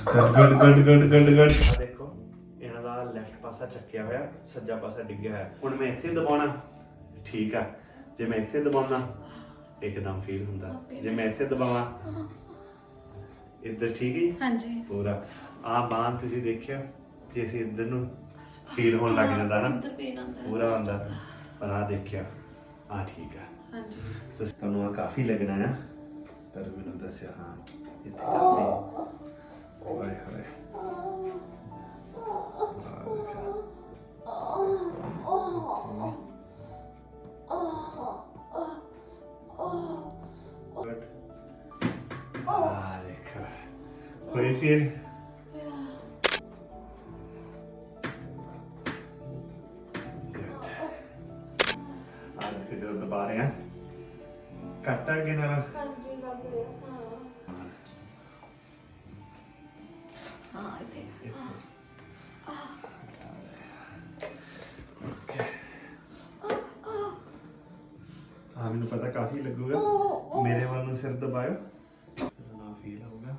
Good good good good good. ਆ ਦੇਖੋ ਇਹਨਾਂ ਦਾ ਲੈਫਟ ਪਾਸਾ ਚੱਕਿਆ ਹੋਇਆ, ਸੱਜਾ ਪਾਸਾ ਡਿੱਗਿਆ ਹੋਇਆ। ਹੁਣ ਮੈਂ ਇੱਥੇ ਦਬਾਉਣਾ, ਠੀਕ ਆ। ਜੇ ਮੈਂ ਇੱਥੇ ਦਬਾਉਣਾ ਇੱਕਦਮ ਫੀਲ ਹੁੰਦਾ, ਜੇ ਮੈਂ ਇੱਥੇ ਦਬਾਵਾਂ ਇੱਧਰ, ਠੀਕ ਹੈ। ਹਾਂਜੀ ਪੂਰਾ ਆ ਬਾਂਹ ਤੁਸੀਂ ਦੇਖਿਆ, ਜੇ ਅਸੀਂ ਇੱਧਰ ਨੂੰ ਫੀਲ ਹੋਣ ਲੱਗ ਜਾਂਦਾ ਨਾ ਪੂਰਾ ਹੁੰਦਾ, ਪਰ ਆ ਦੇਖਿਆ ਆ ਠੀਕ ਆ। ਹਾਂਜੀ ਤੁਹਾਨੂੰ ਆ ਕਾਫੀ ਲੱਗਣਾ ਆ, ਪਰ ਮੈਨੂੰ ਦੱਸਿਆ ਹਾਂ ਇੱਥੇ ਕਾਫੀ ਹੋਏ ਹੋਏ। ਆ ਦੇਖੋ ਹੋਈ ਫਿਰ ਜਦੋਂ ਦਬਾ ਰਹੇ ਆ ਕੱਟ ਅੱਗੇ ਨਾਲ। ਹਾਂਜੀ ਲੱਗ ਰਿਹਾ। ਹਾਂ ਇੱਥੇ ਹਾਂ ਮੈਨੂੰ ਪਤਾ ਕਾਫੀ ਲੱਗੂਗਾ। ਮੇਰੇ ਵੱਲ ਨੂੰ ਸਿਰ ਦਬਾਇਓ, ਨਾ ਫੀਲ ਹੋਊਗਾ।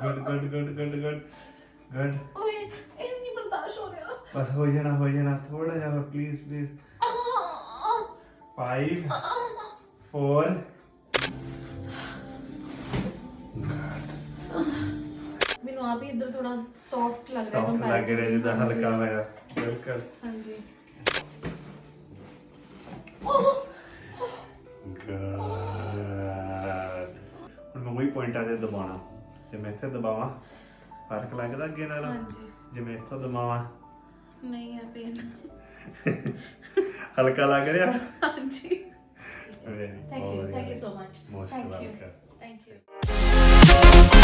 Good good good good good good. ਓਏ ਇਹ ਨਹੀਂ ਬਰਦਾਸ਼ਤ ਹੋ ਰਿਹਾ। ਬਸ ਹੋ ਜਾਣਾ ਥੋੜਾ ਜਿਹਾ ਹੋਰ ਪਲੀਜ਼ ਪਲੀਜ਼। 5 4 ਮੈਨੂੰ ਆਪ ਹੀ ਇੱਧਰ ਥੋੜਾ ਸੌਫਟ ਲੱਗ ਰਿਹਾ। ਸੌਫਟ ਲੱਗ ਰਿਹਾ, ਜਿੱਦਾਂ ਹਲਕਾ ਹੋਇਆ। ਬਿਲਕੁਲ ਹਾਂਜੀ ਹੁਣ ਮੈਂ ਉਹੀ ਪੁਆਇੰਟਾਂ ਤੇ ਦਬਾਉਣਾ। ਜੇ ਮੈਂ ਇੱਥੇ ਦਬਾਵਾਂ ਫਰਕ ਲੱਗਦਾ ਅੱਗੇ ਨਾਲ, ਹਾਂਜੀ ਜੇ ਮੈਂ ਇੱਥੋਂ ਦਬਾਵਾਂ ਨਹੀਂ ਹੈ ਪੇਨ। ਹਲਕਾ ਲੱਗ ਰਿਹਾ। ਹਾਂਜੀ Very thank you so much. most thank you welcome। Thank you.